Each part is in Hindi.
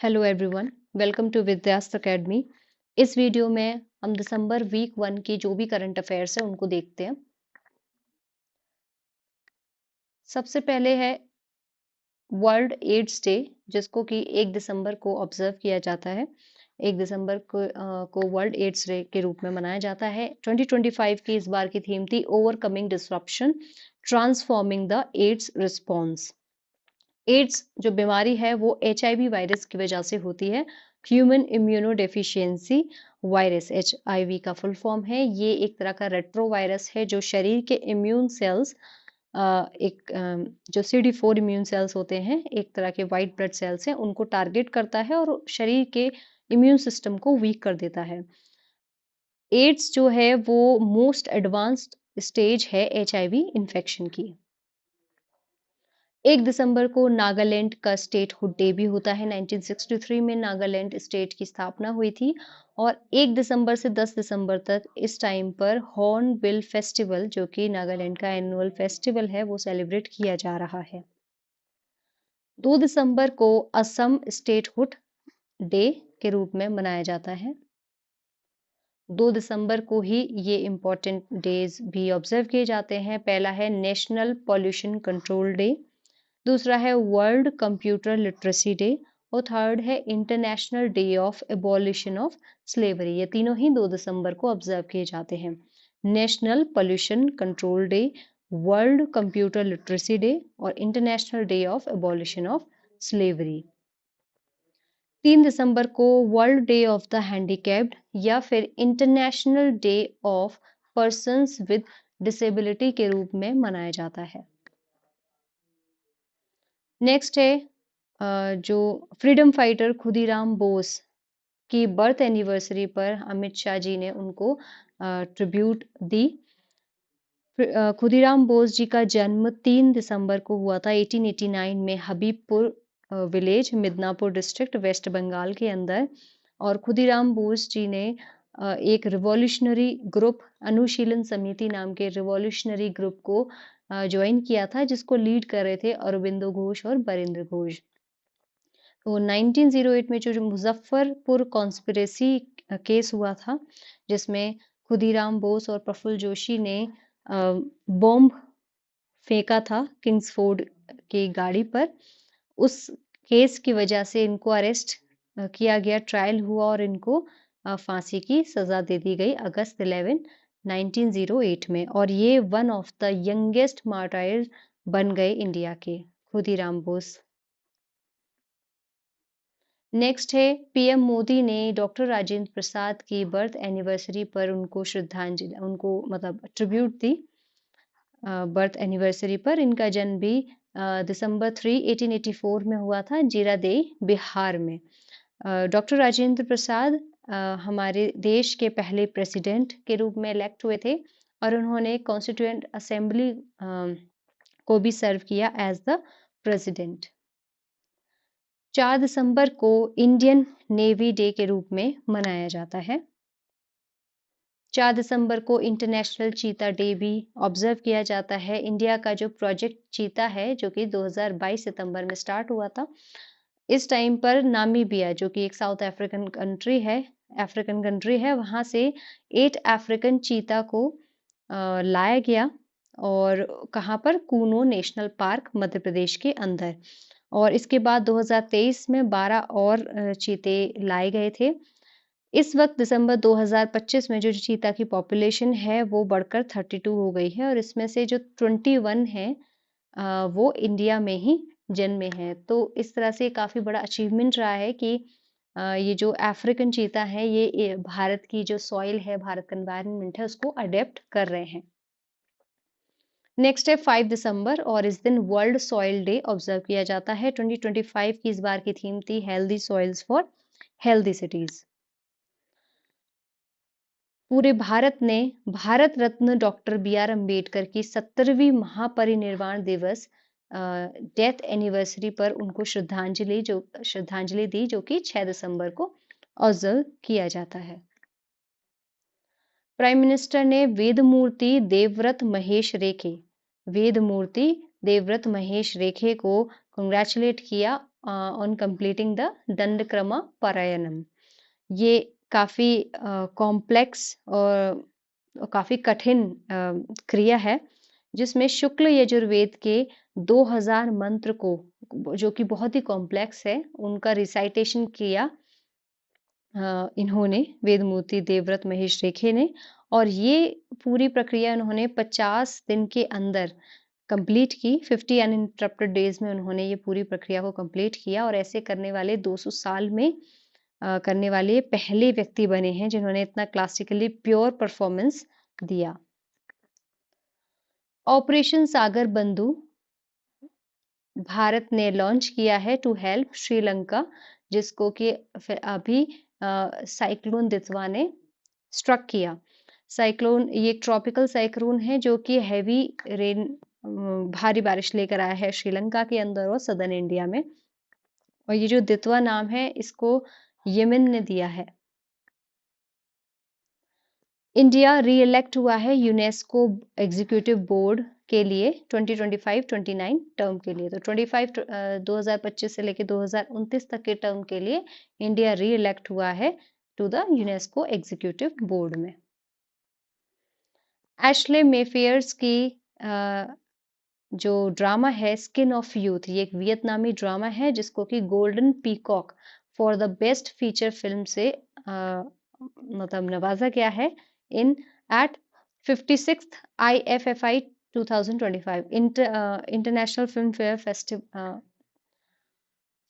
Hello everyone, welcome to Vidyastra academy. इस वीडियो में हम दिसंबर वीक 1 की जो भी करंट अफेयर्स है उनको देखते हैं। सबसे पहले है वर्ल्ड एड्स डे, जिसको कि 1 दिसंबर को ऑब्जर्व किया जाता है। 1 दिसंबर को वर्ल्ड एड्स डे के रूप में मनाया जाता है। 2025 की इस बार की थीम थी overcoming disruption, transforming the AIDS response. AIDS जो बीमारी है वो HIV वायरस की वजह से होती है। Human immuno deficiency virus HIV का फुल फॉर्म है। ये एक तरह का रेट्रो वायरस है जो शरीर के इम्यून सेल्स जो CD4 इम्यून सेल्स होते हैं, एक तरह के वाइट ब्लड सेल्स हैं, उनको टारगेट करता है और शरीर के इम्यून सिस्टम को वीक कर देता है। एड्स जो है वो मोस्ट एडवांस्ड स्टेज है HIV इन्फेक्शन की। 1 दिसंबर को नागालैंड का स्टेटहुड डे भी होता है। 1963 में नागालैंड स्टेट की स्थापना हुई थी और 1 दिसंबर से 10 दिसंबर तक इस टाइम पर हॉर्नबिल फेस्टिवल, जो कि नागालैंड का एनुअल फेस्टिवल है, वो सेलिब्रेट किया जा रहा है। 2 दिसंबर को असम स्टेटहुड डे के रूप में मनाया जाता है। 2 दिसंबर को ही ये इम्पोर्टेंट डेज भी ऑब्जर्व किए जाते हैं। पहला है नेशनल पॉल्यूशन कंट्रोल डे, दूसरा है वर्ल्ड कंप्यूटर लिटरेसी डे और थर्ड है international day of abolition of slavery. ये तीनों ही 2 दिसंबर को ऑब्जर्व किए जाते हैं। National pollution control day, world computer literacy day और international day of abolition of slavery. 3 दिसंबर को world day of the handicapped या फिर international day of persons with disability के रूप में मनाया जाता है। नेक्स्ट है जो फ्रीडम फाइटर खुदीराम बोस की बर्थ एनिवर्सरी पर अमित शाह जी ने उनको ट्रिब्यूट दी। खुदीराम बोस जी का जन्म 3 दिसंबर को हुआ था 1889 में Habibpur village, Midnapur district, west Bengal के अंदर। और खुदीराम बोस जी ने एक रिवॉल्यूशनरी ग्रुप, अनुशीलन समिति नाम के रिवॉल्यूशनरी ग्रुप को ज्वाइन किया था, जिसको लीड कर रहे थे अरविंदो घोष और बरिंद्र घोष। तो 1908 में जो मुजफ्फरपुर कॉन्स्पिरेसी केस हुआ था, जिसमें खुदीराम बोस और प्रफुल्ल जोशी ने बॉम्ब फेंका था किंग्सफोर्ड की गाड़ी पर, उस केस की वजह से इनको अरेस्ट किया गया, ट्रायल हुआ और इनको फांसी की सजा दे दी गई अगस्त 11, 1908 में। और ये वन ऑफ द यंगेस्ट मार्टायर बन गए इंडिया के, खुदीराम बोस। नेक्स्ट है पीएम मोदी ने डॉक्टर राजेंद्र प्रसाद की बर्थ एनिवर्सरी पर उनको श्रद्धांजलि, उनको मतलब ट्रिब्यूट दी बर्थ एनिवर्सरी पर। इनका जन्म भी दिसंबर 3, 1884 में हुआ था, जीरादेई, बिहार में। डॉक्टर राजेंद्र प्रसाद हमारे देश के पहले प्रेसिडेंट के रूप में इलेक्ट हुए थे और उन्होंने कॉन्स्टिट्यूएंट असेंबली को भी सर्व किया एज द प्रेसिडेंट। 4 दिसंबर को इंडियन नेवी डे के रूप में मनाया जाता है। 4 दिसंबर को इंटरनेशनल चीता डे भी ऑब्जर्व किया जाता है। इंडिया का जो प्रोजेक्ट चीता है, जो कि 2022 सितंबर में स्टार्ट हुआ था, इस टाइम पर नामीबिया, जो कि एक साउथ अफ्रीकन कंट्री है, वहां से 8 अफ्रीकन चीता को लाया गया और कहाँ पर, कूनो नेशनल पार्क, मध्य प्रदेश के अंदर। और इसके बाद 2023 में 12 और चीते लाए गए थे। इस वक्त दिसंबर 2025 में जो चीता की पॉपुलेशन है वो बढ़कर 32 हो गई है और इसमें से जो 21 है वो इंडिया में ही जन्मे हैं। तो इस तरह से काफी बड़ा अचीवमेंट रहा है कि ये जो अफ्रीकन चीता है ये भारत की जो सॉइल है, भारत का एनवायरनमेंट है, उसको अडेप्ट कर रहे हैं। नेक्स्ट है 5 दिसंबर और इस दिन वर्ल्ड सॉइल डे ऑब्जर्व किया जाता है। 2025 की इस बार की थीम थी healthy soils for healthy cities. पूरे भारत ने भारत रत्न डॉक्टर BR अम्बेडकर की 70वीं महापरिनिर्वाण दिवस डेथ एनिवर्सरी पर उनको श्रद्धांजलि दी, जो कि 6 दिसंबर को ऑब्जर्व किया जाता है। प्राइम मिनिस्टर ने वेदमूर्ति देवव्रत महेश रेखे को कंग्रेचुलेट किया ऑन कंप्लीटिंग द दंडक्रम परायणम। ये काफी कॉम्प्लेक्स और काफी कठिन क्रिया है, जिसमें शुक्ल यजुर्वेद के 2000 मंत्र को, जो कि बहुत ही कॉम्प्लेक्स है, उनका रिसाइटेशन किया इन्होंने, वेदमूर्ति देवव्रत महेश रेखे ने। और ये पूरी प्रक्रिया उन्होंने 50 दिन के अंदर कंप्लीट की। 50 अनइंटरप्टेड डेज में उन्होंने ये पूरी प्रक्रिया को कंप्लीट किया, और ऐसे करने वाले 200 साल में करने वाले पहले व्यक्ति बने हैं जिन्होंने इतना क्लासिकली प्योर परफॉर्मेंस दिया। ऑपरेशन सागर बंधु भारत ने लॉन्च किया है टू हेल्प श्रीलंका, जिसको कि अभी साइक्लोन दितवा ने स्ट्रक किया। साइक्लोन ये एक ट्रॉपिकल साइक्लोन है जो कि हैवी रेन, भारी बारिश लेकर आया है श्रीलंका के अंदर और सदर्न इंडिया में। और ये जो दितवा नाम है, इसको यमन ने दिया है। इंडिया री इलेक्ट हुआ है यूनेस्को एग्जीक्यूटिव बोर्ड के लिए 2025-29 टर्म के लिए। तो 2025 से लेकर 2029 तक के टर्म के लिए इंडिया री इलेक्ट हुआ है to the UNESCO executive board में। एशले मेफेयर्स की जो ड्रामा है स्किन ऑफ यूथ, ये एक वियतनामी ड्रामा है जिसको कि golden peacock for the best feature film से मतलब नवाजा गया है in at 56th IFFI 2025 international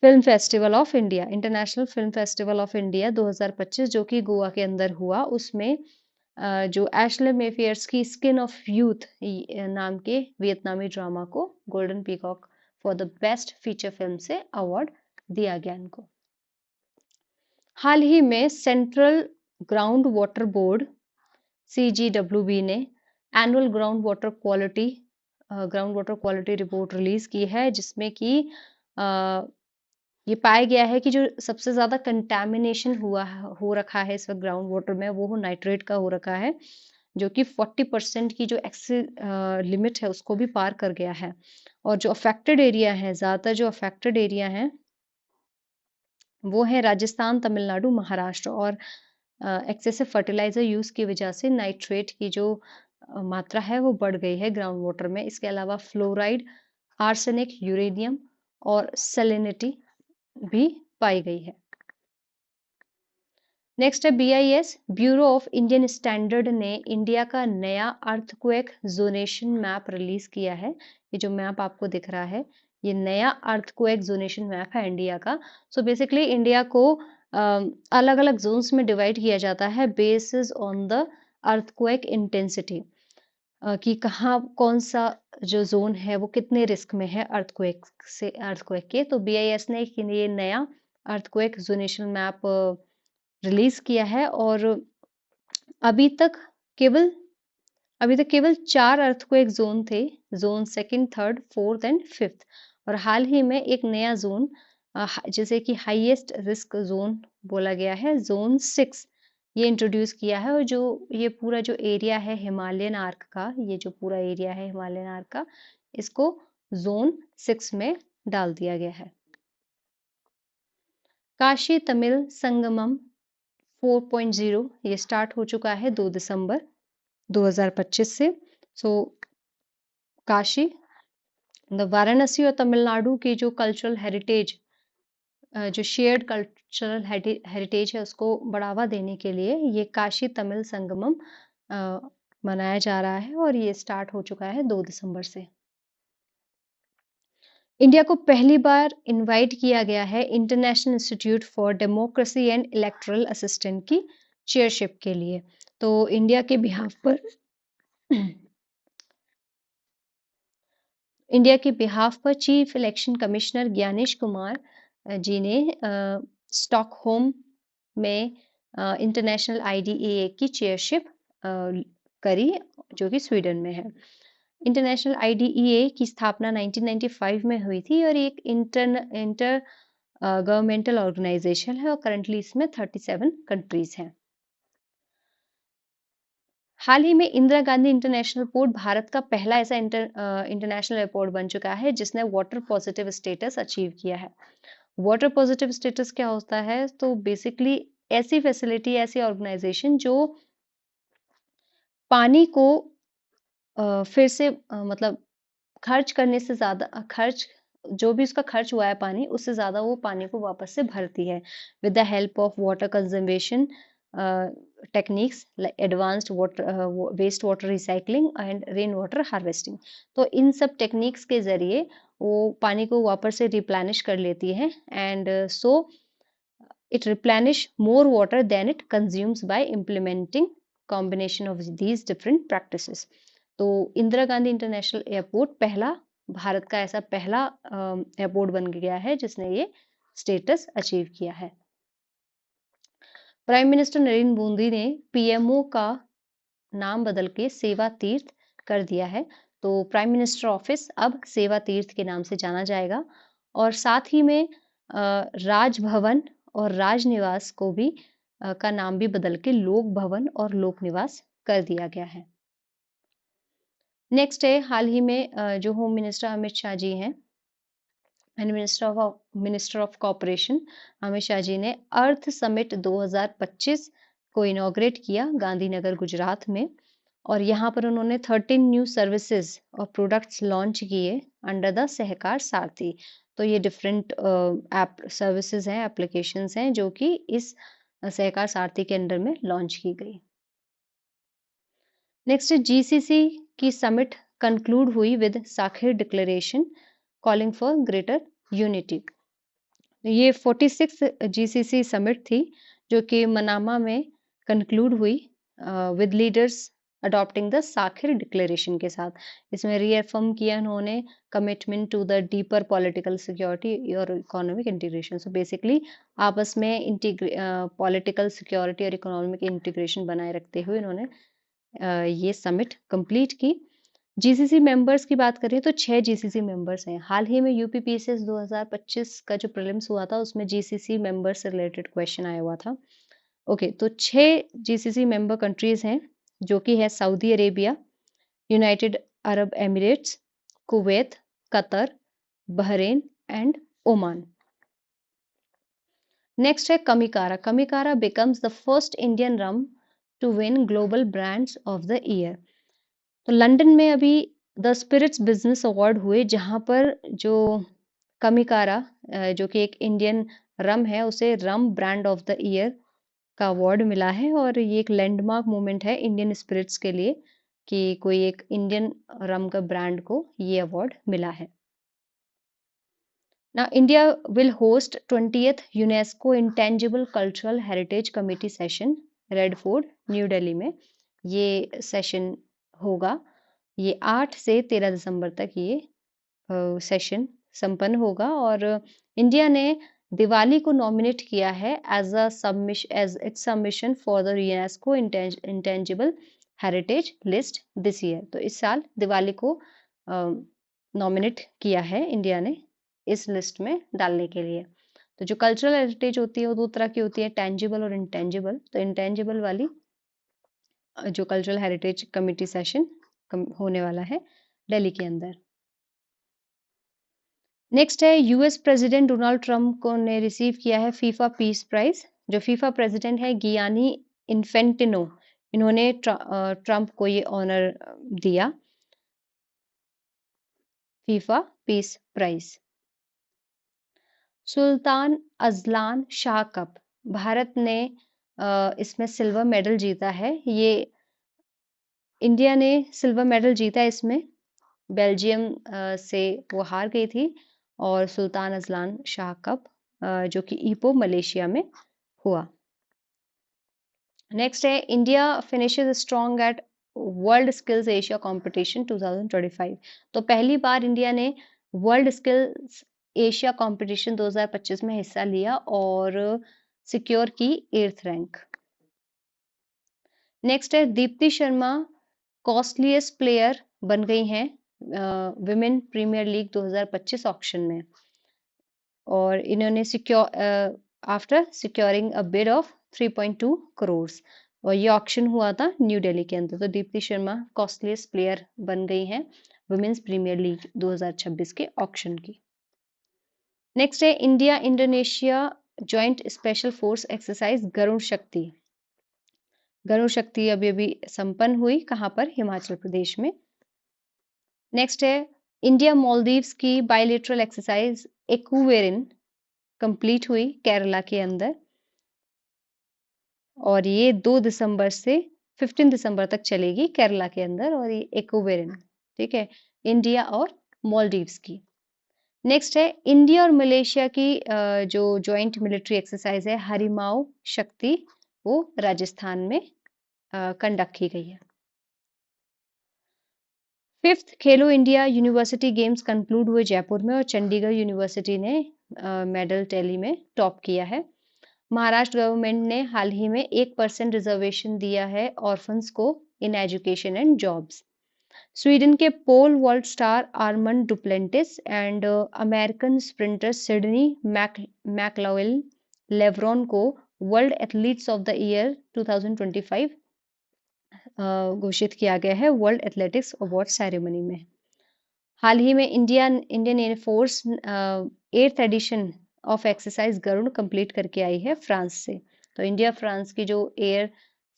film festival of India, international film festival of India 2025 जो कि गोवा के अंदर हुआ। उसमें जो एशले मेफेयर्स की स्किन ऑफ यूथ नाम के वियतनामी ड्रामा को golden peacock for the best feature film से अवार्ड दिया गया इनको। हाल ही में central ground water board CGWB ने annual ground water quality report release की है, जिसमें कि ये पाया गया है कि जो सबसे ज्यादा कंटैमिनेशन हो रखा है इस वक्त ग्राउंड वाटर में, वो नाइट्रेट का हो रखा है, जो कि 40% की जो लिमिट है उसको भी पार कर गया है। और जो अफेक्टेड एरिया है, ज्यादातर जो अफेक्टेड एरिया है वो है राजस्थान, तमिलनाडु, महाराष्ट्र। और एक्सेसिव फर्टिलाइजर यूज की वजह से नाइट्रेट की जो मात्रा है वो बढ़ गई है ग्राउंड वाटर में। इसके अलावा फ्लोराइड, आर्सेनिक, यूरेनियम और सैलिनिटी भी पाई गई है। नेक्स्ट है BIS, bureau of Indian standard ने इंडिया का नया अर्थक्वेक जोनेशन मैप रिलीज किया है। ये जो मैप आपको दिख रहा है, ये नया अर्थक्वेक जोनेशन मैप है इंडिया का। सो बेसिकली इंडिया को अलग अलग जोन्स में डिवाइड किया जाता है basis on the earthquake intensity, कि कहाँ कौन सा जो जोन है वो कितने रिस्क में है अर्थक्वेक के। तो BIS ने ये नया अर्थक्वेक जोनेशन मैप रिलीज किया है। और अभी तक केवल 4 अर्थक्वेक जोन थे, zone 2nd, 3rd, 4th and 5th। और हाल ही में एक नया जोन जैसे कि हाईएस्ट रिस्क जोन बोला गया है, जोन 6, ये इंट्रोड्यूस किया है। और जो ये पूरा जो एरिया है हिमालयन आर्क का, ये जो पूरा एरिया है हिमालयन आर्क का, इसको जोन 6 में डाल दिया गया है। काशी तमिल संगमम 4.0 ये स्टार्ट हो चुका है 2 दिसंबर 2025 से। सो काशी, वाराणसी और तमिलनाडु की जो कल्चरल हेरिटेज, जो शेयर्ड कल्चरल हेरिटेज है, उसको बढ़ावा देने के लिए ये काशी तमिल संगमम मनाया जा रहा है, और ये स्टार्ट हो चुका है 2 दिसंबर से। इंडिया को पहली बार इनवाइट किया गया है international institute for democracy and electoral assistant की चेयरशिप के लिए। तो इंडिया के बिहाफ पर chief election commissioner Gyanesh Kumar ji ने स्टॉकहोम में इंटरनेशनल IDEA की चेयरशिप करी, जो कि स्वीडन में है। इंटरनेशनल IDEA की स्थापना 1995 में हुई थी, और एक इंटर गवर्नमेंटल ऑर्गेनाइजेशन है, और करंटली इसमें 37 कंट्रीज हैं। हाल ही में इंदिरा गांधी इंटरनेशनल पोर्ट भारत का पहला ऐसा इंटरनेशनल एयरपोर्ट बन चुका है जिसने वाटर पॉजिटिव स्टेटस अचीव किया है। वाटर पॉजिटिव स्टेटस क्या होता है? तो बेसिकली ऐसी फैसिलिटी, ऐसी ऑर्गेनाइजेशन जो पानी को फिर से मतलब खर्च करने से ज़्यादा खर्च जो भी उसका खर्च हुआ है पानी, उससे ज़्यादा वो पानी को वापस से भरती है with the help of water conservation techniques like advanced water waste water recycling and rain water harvesting. तो इन सब टेक्निक्स के ज़रिए वो पानी को वापस से रिप्लेनिश कर लेती है and so it replenish more water than it consumes by implementing combination of these different practices। तो इंदिरा गांधी इंटरनेशनल एयरपोर्ट पहला भारत का ऐसा पहला एयरपोर्ट बन गया है जिसने ये स्टेटस अचीव किया है। प्राइम मिनिस्टर नरेंद्र मोदी ने पीएमओ का नाम बदल के सेवा तीर्थ कर दिया है। तो प्राइम मिनिस्टर ऑफिस अब सेवा तीर्थ के नाम से जाना जाएगा और साथ ही में राजभवन और राजनिवास को भी का नाम भी बदल के लोक भवन और लोक निवास कर दिया गया है। नेक्स्ट है हाल ही में जो होम मिनिस्टर अमित शाह जी हैं and minister of corporation Amit Shah ji ने अर्थ समिट 2025 को इनॉग्रेट किया गांधीनगर गुजरात में और यहाँ पर उन्होंने 13 न्यू सर्विसेज और प्रोडक्ट्स लॉन्च किए अंडर द सहकार सारथी। तो ये डिफरेंट ऐप सर्विसेज हैं, एप्लीकेशंस हैं जो कि इस सहकार सारथी के अंडर में लॉन्च की गई। नेक्स्ट जीसीसी की समिट कंक्लूड हुई with Sakhir declaration calling for greater unity. ये 46 जीसीसी समिट थी जो कि मनामा में कंक्लूड हुई with leaders adopting the Sakhir declaration के साथ। इसमें रीअफर्म किया उन्होंने commitment to the deeper political security और इकोनॉमिक इंटीग्रेशन। सो बेसिकली आपस में पॉलिटिकल सिक्योरिटी और इकोनॉमिक इंटीग्रेशन बनाए रखते हुए इन्होंने ये समिट कंप्लीट की। जीसीसी मेंबर्स की बात करें तो 6 जीसीसी मेंबर्स हैं। हाल ही में यूपीपीएससी 2025 का जो प्रीलिम्स हुआ था उसमें जीसीसी मेंबर्स से रिलेटेड क्वेश्चन आया हुआ था। ओके, तो 6 जीसीसी मेंबर कंट्रीज हैं जो कि है Saudi Arabia, United Arab Emirates, Kuwait, Qatar, Bahrain and Oman. Next है Kamikara. Kamikara becomes the first Indian rum to win global brands of the year. तो लंदन में अभी द स्पिरिट्स बिजनेस अवार्ड हुए जहां पर जो कमिकारा जो कि एक इंडियन रम है उसे रम ब्रांड ऑफ द ईयर का अवार्ड मिला है और ये एक लैंडमार्क मोमेंट है इंडियन स्पिरिट्स के लिए कि कोई एक इंडियन रम का ब्रांड को ये अवार्ड मिला है। Now, India will host 20th UNESCO Intangible Cultural Heritage Committee session, red fort, new Delhi में ये सेशन होगा। ये 8 से 13 दिसंबर तक ये सेशन संपन्न होगा और इंडिया ने दिवाली को नॉमिनेट किया है as its submission for the UNESCO intangible heritage list this year. तो इस साल दिवाली को नॉमिनेट किया है इंडिया ने इस लिस्ट में डालने के लिए। तो जो कल्चरल हेरिटेज होती है वो 2 तरह की होती है, टेंजिबल और इंटेंजिबल। तो इंटेंजिबल वाली जो कल्चरल हेरिटेज कमिटी सेशन होने वाला है दिल्ली के अंदर। नेक्स्ट है यूएस प्रेसिडेंट डोनाल्ड ट्रंप को ने रिसीव किया है फीफा पीस प्राइज। जो फीफा प्रेसिडेंट है गियानी इन्फेंटिनो, इन्होंने ट्रंप को ये ऑनर दिया FIFA peace prize. Sultan Azlan Shah cup, Bharat ने इसमें सिल्वर मेडल जीता है। ये इंडिया ने सिल्वर मेडल जीता इसमें, बेल्जियम से वो हार गई थी और सुल्तान अजलान शाह कप जो कि ईपो मलेशिया में हुआ। नेक्स्ट है India finishes strong at World Skills Asia competition 2025। तो पहली बार इंडिया ने वर्ल्ड स्किल्स एशिया कंपटीशन 2025 में हिस्सा लिया और सिक्योर की 8th रैंक। नेक्स्ट है दीप्ति शर्मा कॉस्टलीस्ट प्लेयर बन गई हैं विमेन प्रीमियर लीग 2025 ऑक्शन में और इन्होंने after securing a bid of 3.2 crore और ये ऑक्शन हुआ था न्यू दिल्ली के अंदर। तो दीप्ति शर्मा कॉस्टलीस्ट प्लेयर बन गई हैं वुमेन्स प्रीमियर लीग 2026 के ऑक्शन की। नेक्स्ट है India Indonesia joint special force exercise Garuda Shakti. Garuda शक्ति अभी अभी संपन्न हुई, कहाँ पर? हिमाचल प्रदेश में। नेक्स्ट है इंडिया मालदीव्स की बायलेटरल एक्सरसाइज एक्वेरिन कंप्लीट हुई केरला के अंदर, और ये 2 दिसंबर से 15 दिसंबर तक चलेगी केरला के अंदर, और ये एक्वेरिन, ठीक है, इंडिया और मालदीव्स की। नेक्स्ट है इंडिया और मलेशिया की जो जॉइंट मिलिट्री एक्सरसाइज है हरिमाओ शक्ति, वो राजस्थान में कंडक्ट की गई है। 5th खेलो इंडिया यूनिवर्सिटी गेम्स कंक्लूड हुए जयपुर में, और चंडीगढ़ यूनिवर्सिटी ने मेडल टैली में टॉप किया है। महाराष्ट्र गवर्नमेंट ने हाल ही में 1% रिजर्वेशन दिया है ऑर्फन्स को in education and jobs. Sweden के pole vault star Armand Duplantis and American sprinter Sydney McLaughlin Levrone को world athletes of the year 2025 घोषित किया गया है वर्ल्ड एथलेटिक्स अवार्ड सेरेमनी में। हाल ही में Indian air force 8th edition of exercise Garuda complete करके आई है फ्रांस से। तो इंडिया फ्रांस की जो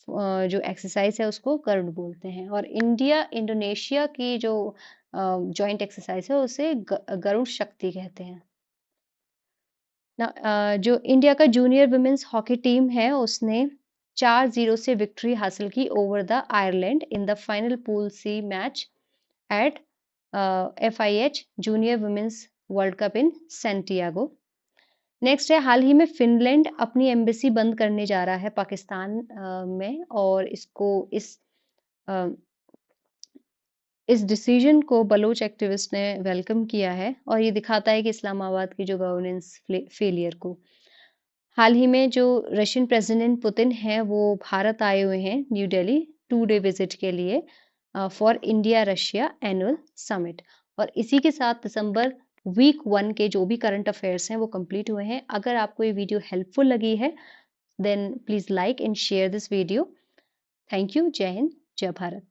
जो एक्सरसाइज है उसको गरुड़ बोलते हैं, और इंडिया इंडोनेशिया की जो जॉइंट एक्सरसाइज है उसे गरुड़ शक्ति कहते हैं ना। जो इंडिया का जूनियर वुमेन्स हॉकी टीम है उसने 4-0 से विक्ट्री हासिल की over the Ireland in the final pool C match at FIH junior women's world cup in Santiago. Next है हाल ही में फिनलैंड अपनी एम्बेसी बंद करने जा रहा है पाकिस्तान में, और इस डिसीजन को बलोच एक्टिविस्ट ने वेलकम किया है, और ये दिखाता है कि इस्लामाबाद की जो गवर्नेंस फेलियर को। हाल ही में जो रशियन प्रेसिडेंट पुतिन है वो भारत आए हुए हैं न्यू दिल्ली 2-डे विजिट के लिए for India Russia annual summit, और इसी के साथ दिसंबर वीक 1 के जो भी करंट अफेयर्स हैं वो कंप्लीट हुए हैं। अगर आपको ये वीडियो हेल्पफुल लगी है then please like and share this video. Thank you. जय हिंद, जय भारत।